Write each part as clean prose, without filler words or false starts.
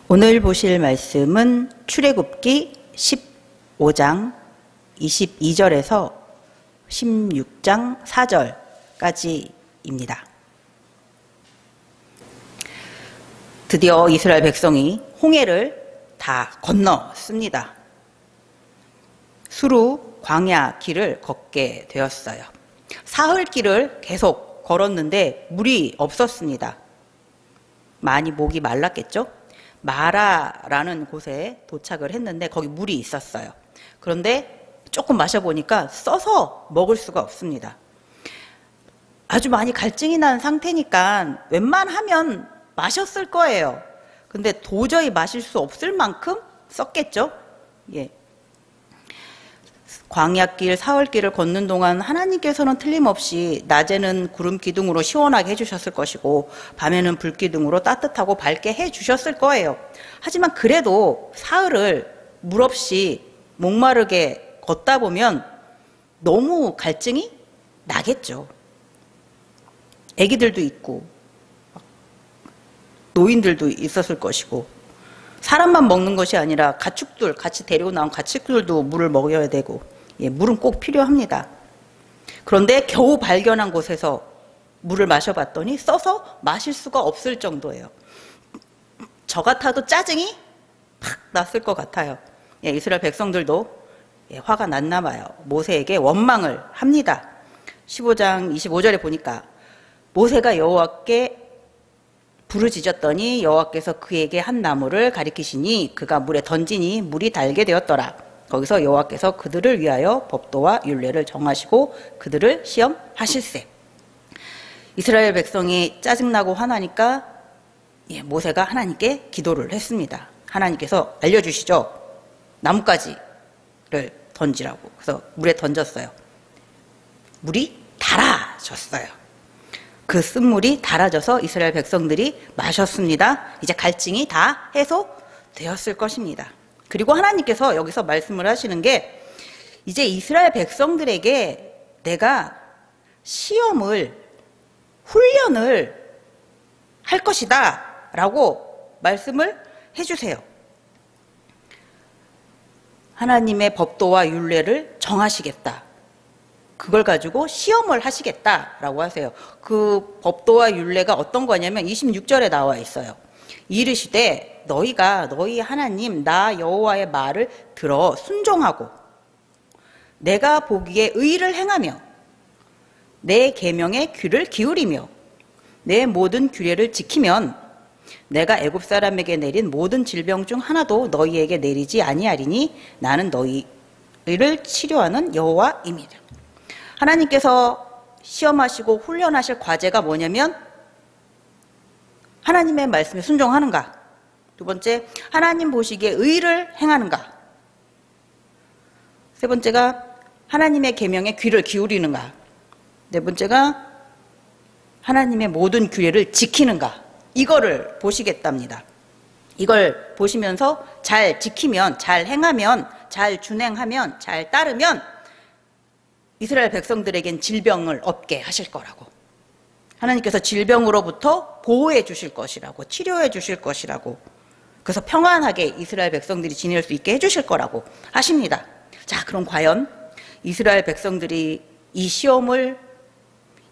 오늘 보실 말씀은 출애굽기 15장 22절에서 16장 4절까지입니다. 드디어 이스라엘 백성이 홍해를 다 건넜습니다. 수루 광야 길을 걷게 되었어요. 사흘 길을 계속 걸었는데 물이 없었습니다. 많이 목이 말랐겠죠? 마라라는 곳에 도착을 했는데 거기 물이 있었어요. 그런데 조금 마셔보니까 써서 먹을 수가 없습니다. 아주 많이 갈증이 난 상태니까 웬만하면 마셨을 거예요. 근데 도저히 마실 수 없을 만큼 썼겠죠? 예. 광야길, 사흘길을 걷는 동안 하나님께서는 틀림없이 낮에는 구름 기둥으로 시원하게 해주셨을 것이고 밤에는 불 기둥으로 따뜻하고 밝게 해주셨을 거예요. 하지만 그래도 사흘을 물 없이 목마르게 걷다 보면 너무 갈증이 나겠죠. 애기들도 있고 노인들도 있었을 것이고 사람만 먹는 것이 아니라 가축들, 같이 데리고 나온 가축들도 물을 먹여야 되고 물은 꼭 필요합니다. 그런데 겨우 발견한 곳에서 물을 마셔봤더니 써서 마실 수가 없을 정도예요. 저 같아도 짜증이 팍 났을 것 같아요. 이스라엘 백성들도 화가 났나 봐요. 모세에게 원망을 합니다. 15장 25절에 보니까 모세가 여호와께 부르짖었더니 여호와께서 그에게 한 나무를 가리키시니 그가 물에 던지니 물이 달게 되었더라. 거기서 여호와께서 그들을 위하여 법도와 율례를 정하시고 그들을 시험하실세. 이스라엘 백성이 짜증나고 화나니까 모세가 하나님께 기도를 했습니다. 하나님께서 알려주시죠. 나뭇가지를 던지라고. 그래서 물에 던졌어요. 물이 달아졌어요. 그 쓴물이 달아져서 이스라엘 백성들이 마셨습니다. 이제 갈증이 다 해소되었을 것입니다. 그리고 하나님께서 여기서 말씀을 하시는 게 이제 이스라엘 백성들에게 내가 시험을, 훈련을 할 것이다 라고 말씀을 해주세요. 하나님의 법도와 율례를 정하시겠다. 그걸 가지고 시험을 하시겠다라고 하세요. 그 법도와 율례가 어떤 거냐면 26절에 나와 있어요. 이르시되 너희가 너희 하나님 나 여호와의 말을 들어 순종하고 내가 보기에 의를 행하며 내 계명에 귀를 기울이며 내 모든 규례를 지키면 내가 애굽 사람에게 내린 모든 질병 중 하나도 너희에게 내리지 아니하리니 나는 너희를 치료하는 여호와임이라. 하나님께서 시험하시고 훈련하실 과제가 뭐냐면 하나님의 말씀에 순종하는가. 두 번째, 하나님 보시기에 의를 행하는가. 세 번째가 하나님의 계명에 귀를 기울이는가. 네 번째가 하나님의 모든 규례를 지키는가. 이거를 보시겠답니다. 이걸 보시면서 잘 지키면, 잘 행하면, 잘 준행하면, 잘 따르면 이스라엘 백성들에겐 질병을 없게 하실 거라고. 하나님께서 질병으로부터 보호해 주실 것이라고, 치료해 주실 것이라고, 그래서 평안하게 이스라엘 백성들이 지낼 수 있게 해주실 거라고 하십니다. 자, 그럼 과연 이스라엘 백성들이 이 시험을,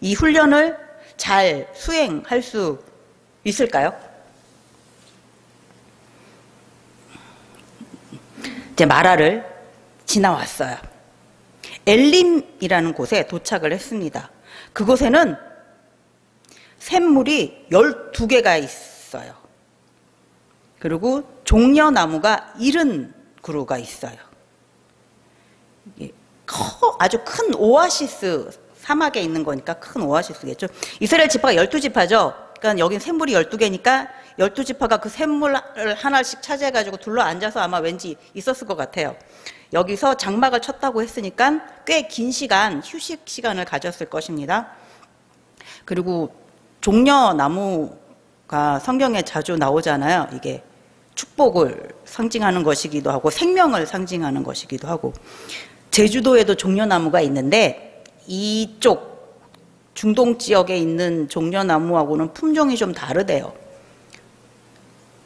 이 훈련을 잘 수행할 수 있을까요? 이제 마라를 지나왔어요. 엘림이라는 곳에 도착을 했습니다. 그곳에는 샘물이 12개가 있어요. 그리고 종려나무가 70그루가 있어요. 아주 큰 오아시스, 사막에 있는 거니까 큰 오아시스겠죠. 이스라엘 지파가 12지파죠. 그러니까 여긴 샘물이 12개니까 12지파가 그 샘물을 하나씩 차지해가지고 둘러앉아서 아마 왠지 있었을 것 같아요. 여기서 장막을 쳤다고 했으니까 꽤 긴 시간, 휴식 시간을 가졌을 것입니다. 그리고 종려나무가 성경에 자주 나오잖아요. 이게 축복을 상징하는 것이기도 하고 생명을 상징하는 것이기도 하고. 제주도에도 종려나무가 있는데 이쪽 중동 지역에 있는 종려나무하고는 품종이 좀 다르대요.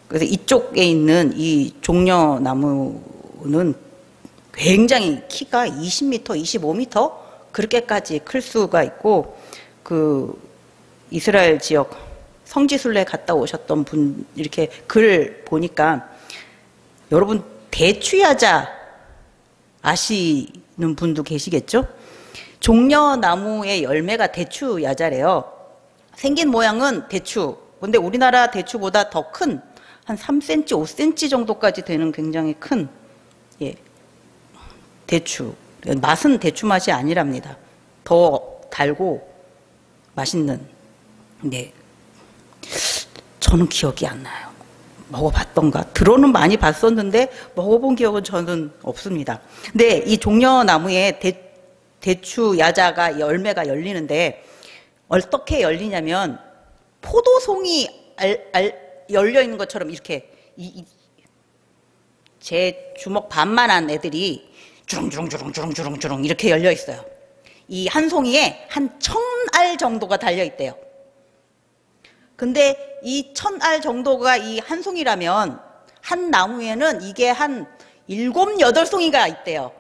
그래서 이쪽에 있는 이 종려나무는 굉장히 키가 20m, 25m 그렇게까지 클 수가 있고, 그 이스라엘 지역 성지순례 갔다 오셨던 분 이렇게 글 보니까, 여러분 대추야자 아시는 분도 계시겠죠? 종려나무의 열매가 대추야자래요. 생긴 모양은 대추. 근데 우리나라 대추보다 더 큰, 한 3cm, 5cm 정도까지 되는 굉장히 큰, 예, 대추. 맛은 대추 맛이 아니랍니다. 더 달고 맛있는. 네. 저는 기억이 안 나요. 먹어봤던가. 들어는 많이 봤었는데 먹어본 기억은 저는 없습니다. 근데 이 종려나무에 대추 야자가 열매가 열리는데 어떻게 열리냐면 포도송이 열려 있는 것처럼 이렇게 제 주먹 반만한 애들이 주렁주렁 이렇게 열려 있어요. 이 한 송이에 한 1000알 정도가 달려 있대요. 근데 이 1000알 정도가 이 한 송이라면 한 나무에는 이게 한 7, 8송이가 있대요.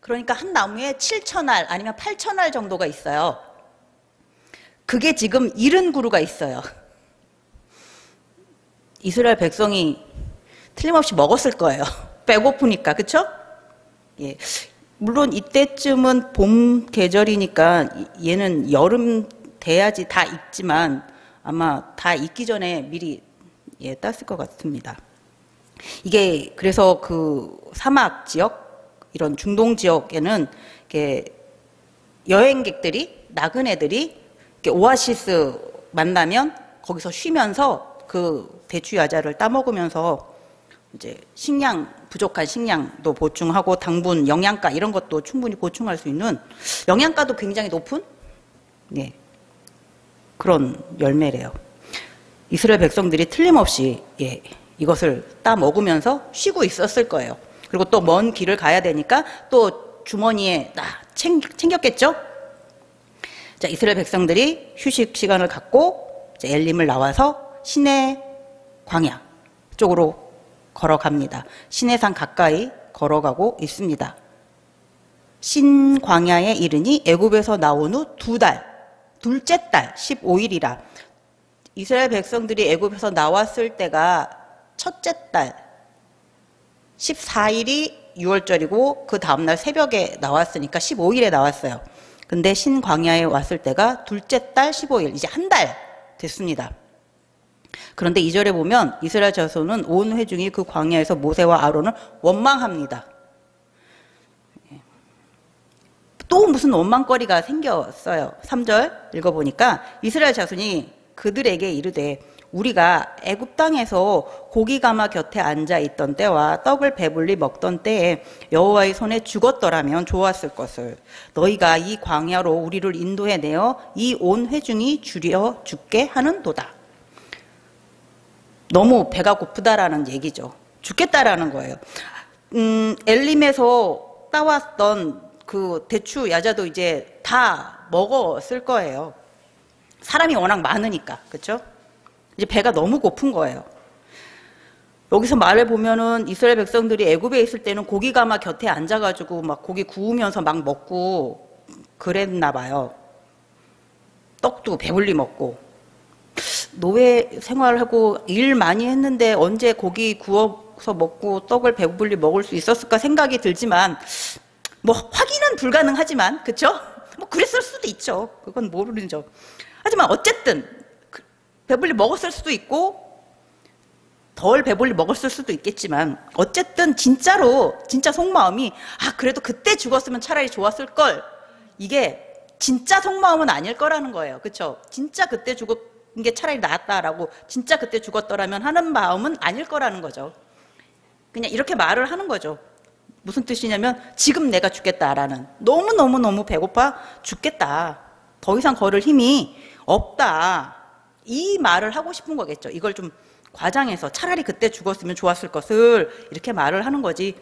그러니까 한 나무에 7000알 아니면 8000알 정도가 있어요. 그게 지금 70그루가 있어요. 이스라엘 백성이 틀림없이 먹었을 거예요. 배고프니까, 그쵸? 예. 물론 이때쯤은 봄 계절이니까 얘는 여름 돼야지 다 익지만 아마 다 익기 전에 미리 예, 땄을 것 같습니다. 이게 그래서 그 사막 지역, 이런 중동 지역에는 이렇게 여행객들이, 나그네들이 이렇게 오아시스 만나면 거기서 쉬면서 그 대추 야자를 따먹으면서 이제 식량, 부족한 식량도 보충하고 당분, 영양가 이런 것도 충분히 보충할 수 있는, 영양가도 굉장히 높은 네, 그런 열매래요. 이스라엘 백성들이 틀림없이 예, 이것을 따 먹으면서 쉬고 있었을 거예요. 그리고 또 먼 길을 가야 되니까 또 주머니에 챙겼겠죠? 자, 이스라엘 백성들이 휴식 시간을 갖고 이제 엘림을 나와서 시내 광야 쪽으로 걸어갑니다. 시내산 가까이 걸어가고 있습니다. 신광야에 이르니 애굽에서 나온 후 2달, 둘째 달 15일이라. 이스라엘 백성들이 애굽에서 나왔을 때가 첫째 달 14일이 6월절이고 그 다음날 새벽에 나왔으니까 15일에 나왔어요. 근데 신광야에 왔을 때가 둘째 달 15일, 이제 한 달 됐습니다. 그런데 2절에 보면 이스라엘 자손은 온 회중이 그 광야에서 모세와 아론을 원망합니다. 또 무슨 원망거리가 생겼어요. 3절 읽어보니까 이스라엘 자손이 그들에게 이르되 우리가 애굽 땅에서 고기가마 곁에 앉아 있던 때와 떡을 배불리 먹던 때에 여호와의 손에 죽었더라면 좋았을 것을, 너희가 이 광야로 우리를 인도해 내어 이 온 회중이 줄여 죽게 하는도다. 너무 배가 고프다라는 얘기죠. 죽겠다라는 거예요. 엘림에서 따왔던 그 대추 야자도 이제 다 먹었을 거예요. 사람이 워낙 많으니까, 그렇죠? 이제 배가 너무 고픈 거예요. 여기서 말을 보면은 이스라엘 백성들이 애굽에 있을 때는 고기가마 곁에 앉아가지고 막 고기 구우면서 막 먹고 그랬나 봐요. 떡도 배불리 먹고. 노예 생활하고 일 많이 했는데 언제 고기 구워서 먹고 떡을 배불리 먹을 수 있었을까 생각이 들지만, 뭐 확인은 불가능하지만, 그쵸? 뭐 그랬을 수도 있죠. 그건 모르죠. 하지만 어쨌든 배불리 먹었을 수도 있고 덜 배불리 먹었을 수도 있겠지만, 어쨌든 진짜로 진짜 속마음이 그래도 그때 죽었으면 차라리 좋았을 걸, 이게 진짜 속마음은 아닐 거라는 거예요. 그쵸? 진짜 그때 죽은 게 차라리 낫다라고, 진짜 그때 죽었더라면 하는 마음은 아닐 거라는 거죠. 그냥 이렇게 말을 하는 거죠. 무슨 뜻이냐면 지금 내가 죽겠다라는, 너무너무너무 배고파 죽겠다, 더 이상 걸을 힘이 없다, 이 말을 하고 싶은 거겠죠. 이걸 좀 과장해서 차라리 그때 죽었으면 좋았을 것을 이렇게 말을 하는 거지,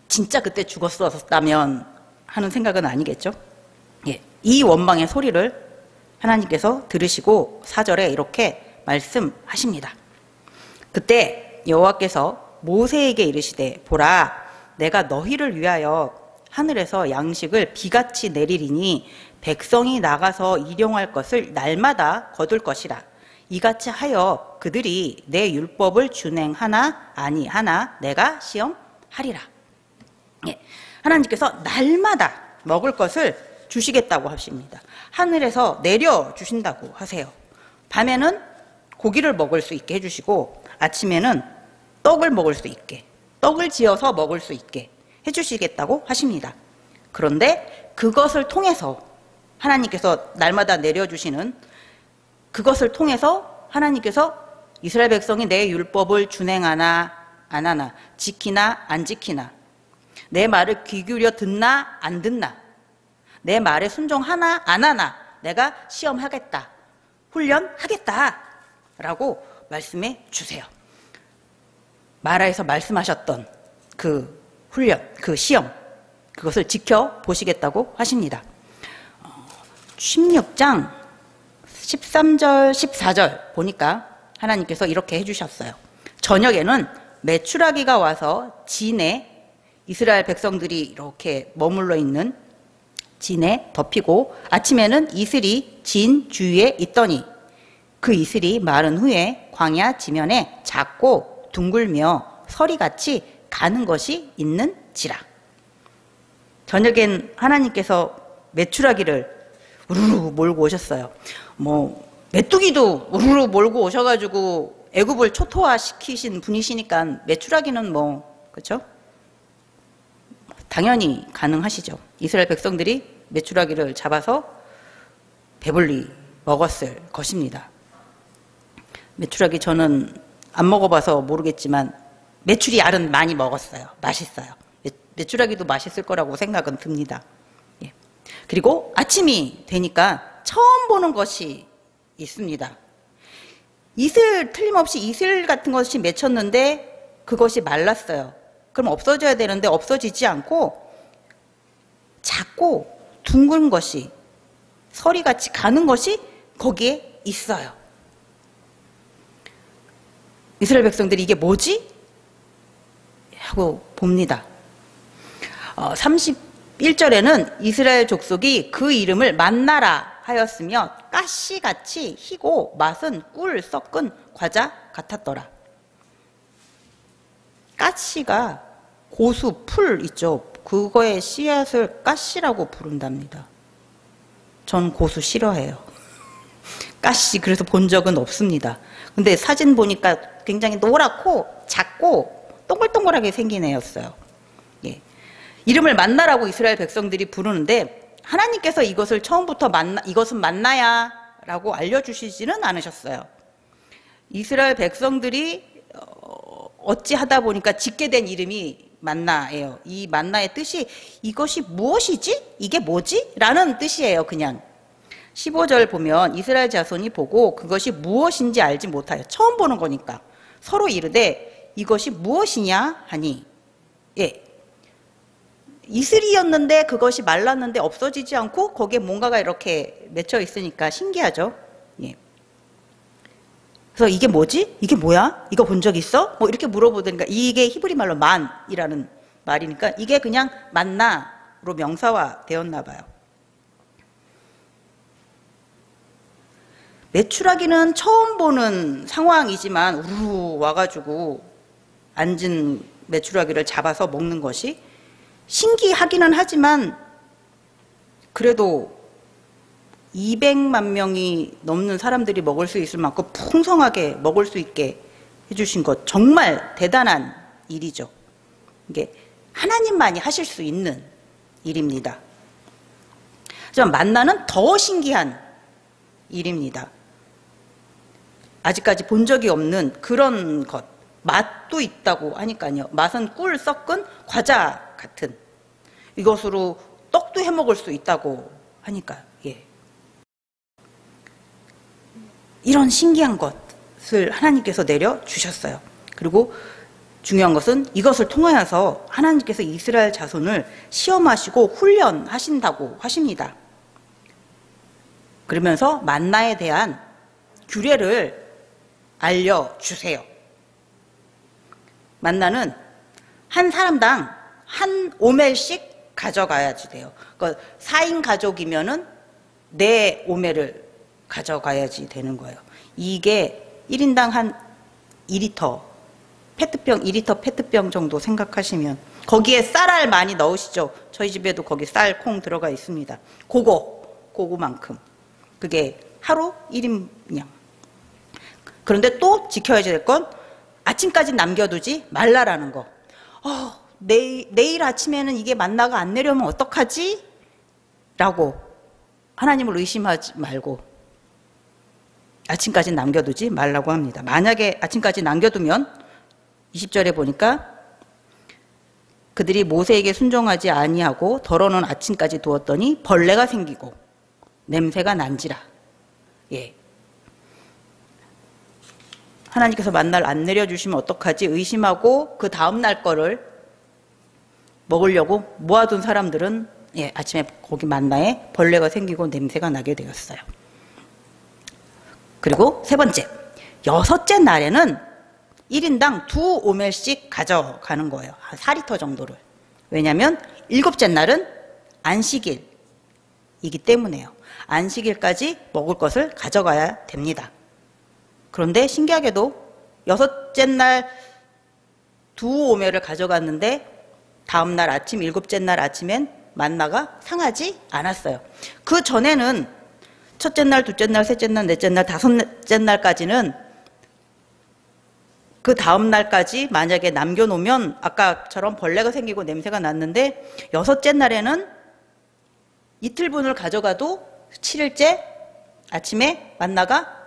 진짜 그때 죽었었다면 하는 생각은 아니겠죠. 예. 이 원망의 소리를 하나님께서 들으시고 4절에 이렇게 말씀하십니다. 그때 여호와께서 모세에게 이르시되 보라 내가 너희를 위하여 하늘에서 양식을 비같이 내리리니 백성이 나가서 일용할 것을 날마다 거둘 것이라. 이같이 하여 그들이 내 율법을 준행하나 아니하나 내가 시험하리라. 예, 하나님께서 날마다 먹을 것을 주시겠다고 하십니다. 하늘에서 내려주신다고 하세요. 밤에는 고기를 먹을 수 있게 해주시고 아침에는 떡을 먹을 수 있게, 떡을 지어서 먹을 수 있게 해주시겠다고 하십니다. 그런데 그것을 통해서 하나님께서 날마다 내려주시는 그것을 통해서 하나님께서 이스라엘 백성이 내 율법을 준행하나 안 하나, 지키나 안 지키나, 내 말을 귀 기울여 듣나 안 듣나, 내 말에 순종하나 안 하나 내가 시험하겠다, 훈련하겠다 라고 말씀해 주세요. 마라에서 말씀하셨던 그 훈련, 그 시험, 그것을 지켜보시겠다고 하십니다. 16장 13절 14절 보니까 하나님께서 이렇게 해주셨어요. 저녁에는 메추라기가 와서 진에, 이스라엘 백성들이 이렇게 머물러 있는 진에 덮이고 아침에는 이슬이 진 주위에 있더니 그 이슬이 마른 후에 광야 지면에 작고 둥글며 서리같이 가는 것이 있는지라. 저녁엔 하나님께서 메추라기를 우르르 몰고 오셨어요. 메뚜기도 우르르 몰고 오셔가지고 애굽을 초토화시키신 분이시니까 메추라기는 그렇죠? 당연히 가능하시죠. 이스라엘 백성들이 메추라기를 잡아서 배불리 먹었을 것입니다. 메추라기 저는 안 먹어봐서 모르겠지만 메추리 알은 많이 먹었어요. 맛있어요. 메추라기도 맛있을 거라고 생각은 듭니다. 예. 그리고 아침이 되니까 처음 보는 것이 있습니다. 이슬, 틀림없이 이슬 같은 것이 맺혔는데 그것이 말랐어요. 그럼 없어져야 되는데 없어지지 않고 작고 둥근 것이, 서리같이 가는 것이 거기에 있어요. 이스라엘 백성들이 이게 뭐지? 하고 봅니다. 31절에는 이스라엘 족속이 그 이름을 만나라 하였으며 가시같이 희고 맛은 꿀 섞은 과자 같았더라. 가시가 고수, 풀 있죠. 그거의 씨앗을 가시라고 부른답니다. 전 고수 싫어해요. 가시 그래서 본 적은 없습니다. 근데 사진 보니까 굉장히 노랗고 작고 동글동글하게 생긴 애였어요. 예. 이름을 만나라고 이스라엘 백성들이 부르는데 하나님께서 이것을 처음부터 이것은 만나야 라고 알려주시지는 않으셨어요. 이스라엘 백성들이 어찌하다 보니까 짓게 된 이름이 만나예요. 이 만나의 뜻이 이것이 무엇이지? 이게 뭐지? 라는 뜻이에요. 그냥 15절 보면 이스라엘 자손이 보고 그것이 무엇인지 알지 못하여, 처음 보는 거니까 서로 이르되 이것이 무엇이냐 하니, 예, 이슬이었는데 그것이 말랐는데 없어지지 않고 거기에 뭔가가 이렇게 맺혀 있으니까 신기하죠. 예. 그래서 이게 뭐지? 이게 뭐야? 이거 본 적 있어? 이렇게 물어보니까 이게 히브리 말로 만이라는 말이니까 이게 그냥 만나로 명사화 되었나 봐요. 메추라기는 처음 보는 상황이지만 우르르 와가지고 앉은 메추라기를 잡아서 먹는 것이 신기하기는 하지만 그래도 200만 명이 넘는 사람들이 먹을 수 있을 만큼 풍성하게 먹을 수 있게 해주신 것, 정말 대단한 일이죠. 이게 하나님만이 하실 수 있는 일입니다. 하지만 만나는 더 신기한 일입니다. 아직까지 본 적이 없는 그런 것, 맛도 있다고 하니까요. 맛은 꿀 섞은 과자 같은, 이것으로 떡도 해 먹을 수 있다고 하니까, 예. 이런 신기한 것을 하나님께서 내려주셨어요. 그리고 중요한 것은 이것을 통하여서 하나님께서 이스라엘 자손을 시험하시고 훈련하신다고 하십니다. 그러면서 만나에 대한 규례를 알려주세요. 만나는 한 사람당 한 오멜씩 가져가야지 돼요. 그러니까 4인 가족이면은 4오멜을 가져가야지 되는 거예요. 이게 1인당 한 2리터 페트병, 2리터 페트병 정도 생각하시면, 거기에 쌀알 많이 넣으시죠. 저희 집에도 거기 쌀, 콩 들어가 있습니다. 그거만큼. 그게 하루 1인량. 그런데 또 지켜야 될 건 아침까지 남겨두지 말라라는 거. 내일 아침에는 이게 만나가 안 내려오면 어떡하지? 라고 하나님을 의심하지 말고 아침까지 남겨두지 말라고 합니다. 만약에 아침까지 남겨두면 20절에 보니까 그들이 모세에게 순종하지 아니하고 덜어놓은 아침까지 두었더니 벌레가 생기고 냄새가 난지라. 예. 하나님께서 만나를 안 내려주시면 어떡하지 의심하고 그 다음날 거를 먹으려고 모아둔 사람들은 아침에 거기 만나에 벌레가 생기고 냄새가 나게 되었어요. 그리고 세 번째, 6째 날에는 1인당 2오멜씩 가져가는 거예요. 한 4리터 정도를. 왜냐하면 7째 날은 안식일이기 때문에요. 안식일까지 먹을 것을 가져가야 됩니다. 그런데 신기하게도 6째 날 2오멜을 가져갔는데 다음날 아침, 7째 날 아침엔 만나가 상하지 않았어요. 그 전에는 첫째 날, 둘째 날, 셋째 날, 넷째 날, 5째 날까지는 그 다음 날까지 만약에 남겨놓으면 아까처럼 벌레가 생기고 냄새가 났는데 6째 날에는 이틀분을 가져가도 7일째 아침에 만나가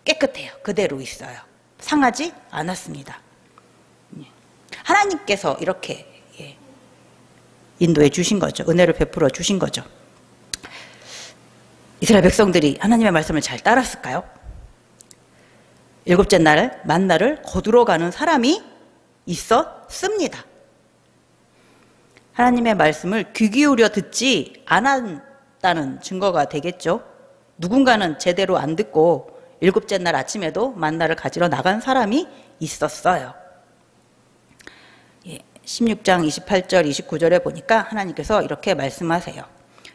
깨끗해요. 그대로 있어요. 상하지 않았습니다. 하나님께서 이렇게 인도해 주신 거죠. 은혜를 베풀어 주신 거죠. 이스라엘 백성들이 하나님의 말씀을 잘 따랐을까요? 7째 날 만나를 거두러 가는 사람이 있었습니다. 하나님의 말씀을 귀 기울여 듣지 않았다는 증거가 되겠죠. 누군가는 제대로 안 듣고 7째 날 아침에도 만나를 가지러 나간 사람이 있었어요. 16장 28절 29절에 보니까 하나님께서 이렇게 말씀하세요.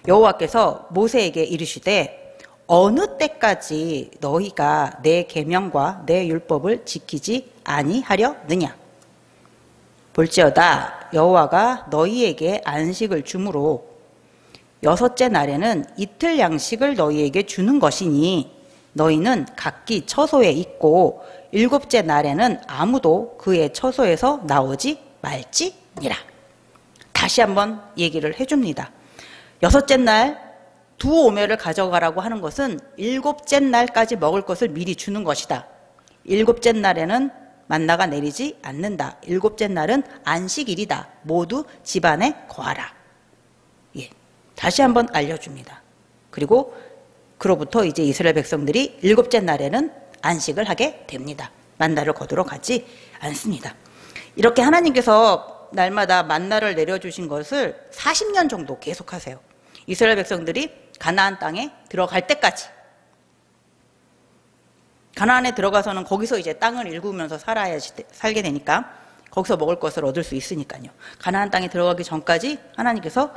여호와께서 모세에게 이르시되 어느 때까지 너희가 내 계명과 내 율법을 지키지 아니하려느냐. 볼지어다 여호와가 너희에게 안식을 주므로 6째 날에는 이틀 양식을 너희에게 주는 것이니 너희는 각기 처소에 있고 7째 날에는 아무도 그의 처소에서 나오지 말지니라. 다시 한번 얘기를 해줍니다. 6째 날 2오멜을 가져가라고 하는 것은 7째 날까지 먹을 것을 미리 주는 것이다. 7째 날에는 만나가 내리지 않는다. 7째 날은 안식일이다. 모두 집안에 거하라. 다시 한번 알려줍니다. 그리고 그로부터 이제 이스라엘 백성들이 7째 날에는 안식을 하게 됩니다. 만나를 거두러 가지 않습니다. 이렇게 하나님께서 날마다 만나를 내려주신 것을 40년 정도 계속하세요. 이스라엘 백성들이 가나안 땅에 들어갈 때까지. 가나안에 들어가서는 거기서 이제 땅을 일구면서 살게 되니까 거기서 먹을 것을 얻을 수 있으니까요. 가나안 땅에 들어가기 전까지 하나님께서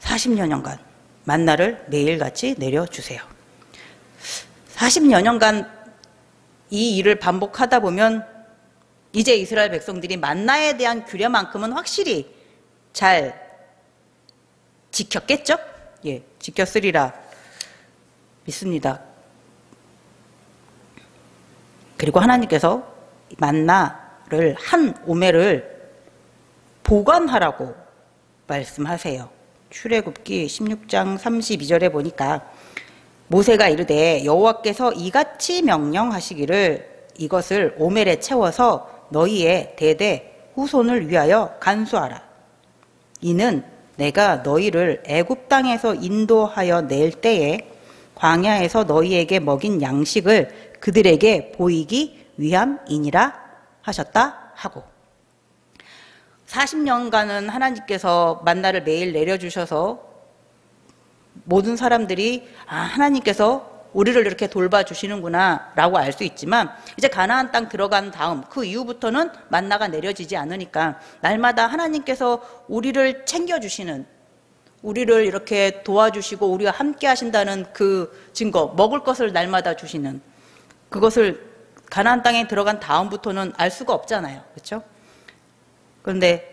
40여 년간 만나를 매일같이 내려주세요. 40여 년간 이 일을 반복하다 보면 이제 이스라엘 백성들이 만나에 대한 규례만큼은 확실히 잘 지켰겠죠? 지켰으리라 믿습니다. 그리고 하나님께서 만나를 한 오멜을 보관하라고 말씀하세요. 출애굽기 16장 32절에 보니까 모세가 이르되 여호와께서 이같이 명령하시기를 이것을 오멜에 채워서 너희의 대대 후손을 위하여 간수하라. 이는 내가 너희를 애굽 땅에서 인도하여 낼 때에 광야에서 너희에게 먹인 양식을 그들에게 보이기 위함이니라 하셨다 하고. 40년간은 하나님께서 만나를 매일 내려주셔서 모든 사람들이 하나님께서 우리를 이렇게 돌봐주시는구나 라고 알 수 있지만, 이제 가나안 땅 들어간 다음 그 이후부터는 만나가 내려지지 않으니까 날마다 하나님께서 우리를 챙겨주시는, 우리를 이렇게 도와주시고 우리와 함께 하신다는 그 증거, 먹을 것을 날마다 주시는 그것을 가나안 땅에 들어간 다음부터는 알 수가 없잖아요. 그렇죠? 그런데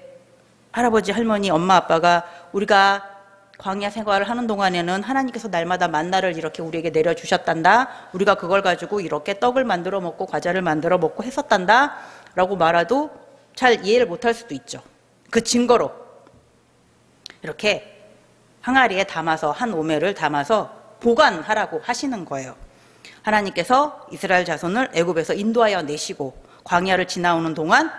할아버지, 할머니, 엄마, 아빠가 우리가 광야 생활을 하는 동안에는 하나님께서 날마다 만나를 이렇게 우리에게 내려주셨단다. 우리가 그걸 가지고 이렇게 떡을 만들어 먹고 과자를 만들어 먹고 했었단다. 라고 말해도 잘 이해를 못할 수도 있죠. 그 증거로 이렇게 항아리에 담아서, 한 오멜을 담아서 보관하라고 하시는 거예요. 하나님께서 이스라엘 자손을 애굽에서 인도하여 내시고 광야를 지나오는 동안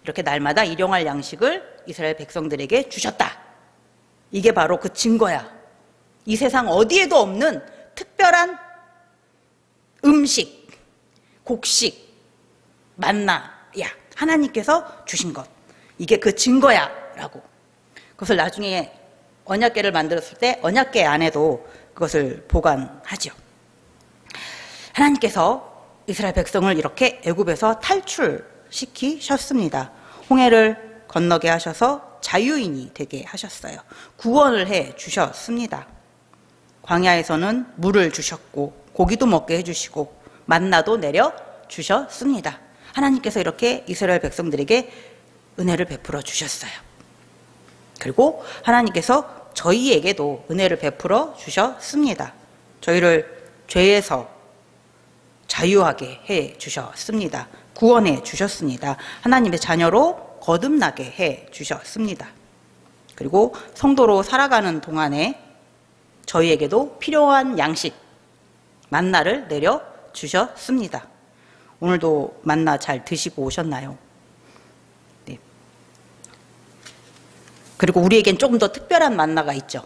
이렇게 날마다 일용할 양식을 이스라엘 백성들에게 주셨다. 이게 바로 그 증거야. 이 세상 어디에도 없는 특별한 음식, 곡식, 만나야 하나님께서 주신 것. 이게 그 증거야 라고. 그것을 나중에 언약궤를 만들었을 때 언약궤 안에도 그것을 보관하죠. 하나님께서 이스라엘 백성을 이렇게 애굽에서 탈출시키셨습니다. 홍해를 건너게 하셔서 자유인이 되게 하셨어요. 구원을 해 주셨습니다. 광야에서는 물을 주셨고 고기도 먹게 해주시고 만나도 내려 주셨습니다. 하나님께서 이렇게 이스라엘 백성들에게 은혜를 베풀어 주셨어요. 그리고 하나님께서 저희에게도 은혜를 베풀어 주셨습니다. 저희를 죄에서 자유하게 해 주셨습니다. 구원해 주셨습니다. 하나님의 자녀로 거듭나게 해 주셨습니다. 그리고 성도로 살아가는 동안에 저희에게도 필요한 양식, 만나를 내려 주셨습니다. 오늘도 만나 잘 드시고 오셨나요? 네. 그리고 우리에겐 조금 더 특별한 만나가 있죠.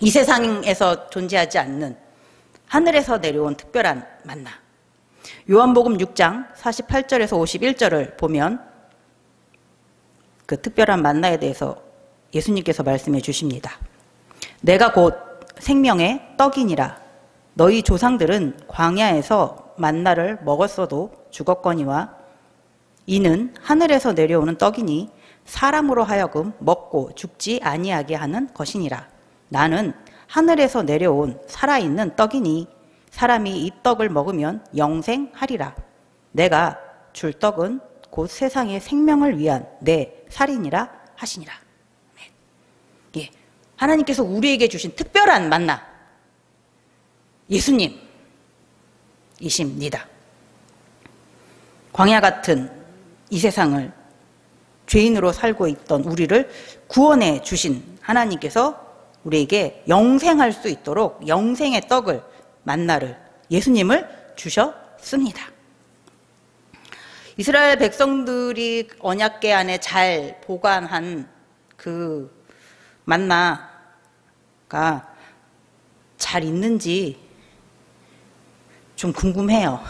이 세상에서 존재하지 않는 하늘에서 내려온 특별한 만나. 요한복음 6장 48절에서 51절을 보면 그 특별한 만나에 대해서 예수님께서 말씀해 주십니다. 내가 곧 생명의 떡이니라. 너희 조상들은 광야에서 만나를 먹었어도 죽었거니와 이는 하늘에서 내려오는 떡이니 사람으로 하여금 먹고 죽지 아니하게 하는 것이니라. 나는 하늘에서 내려온 살아있는 떡이니 사람이 이 떡을 먹으면 영생하리라. 내가 줄 떡은 곧 세상의 생명을 위한 내 살이니라 하시니라. 예, 하나님께서 우리에게 주신 특별한 만나, 예수님이십니다. 광야 같은 이 세상을 죄인으로 살고 있던 우리를 구원해 주신 하나님께서 우리에게 영생할 수 있도록 영생의 떡을, 만나를, 예수님을 주셨습니다. 이스라엘 백성들이 언약궤 안에 잘 보관한 그 만나가 잘 있는지 좀 궁금해요.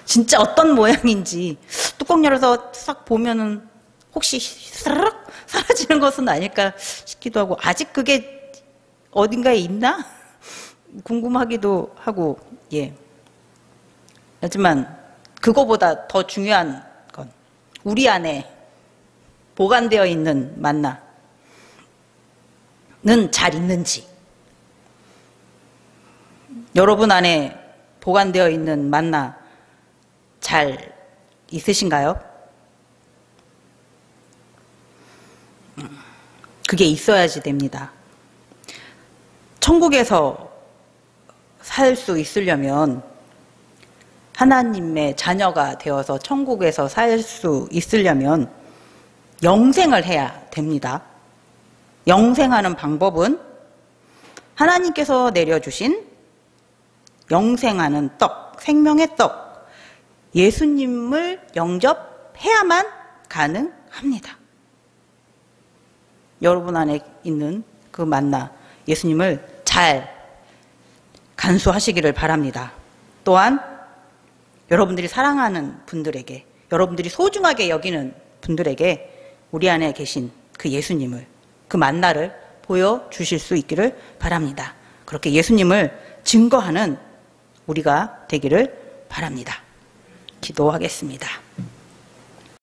진짜 어떤 모양인지 뚜껑 열어서 싹 보면은 혹시 스르륵 사라지는 것은 아닐까 싶기도 하고, 아직 그게 어딘가에 있나? 궁금하기도 하고, 예. 하지만 그거보다 더 중요한 건 우리 안에 보관되어 있는 만나는 잘 있는지, 여러분 안에 보관되어 있는 만나 잘 있으신가요? 그게 있어야지 됩니다. 천국에서 살 수 있으려면, 하나님의 자녀가 되어서 천국에서 살 수 있으려면 영생을 해야 됩니다. 영생하는 방법은 하나님께서 내려주신 영생하는 떡, 생명의 떡, 예수님을 영접해야만 가능합니다. 여러분 안에 있는 그 만나, 예수님을 잘 간수하시기를 바랍니다. 또한 여러분들이 사랑하는 분들에게, 여러분들이 소중하게 여기는 분들에게 우리 안에 계신 그 예수님을, 그 만나를 보여주실 수 있기를 바랍니다. 그렇게 예수님을 증거하는 우리가 되기를 바랍니다. 기도하겠습니다.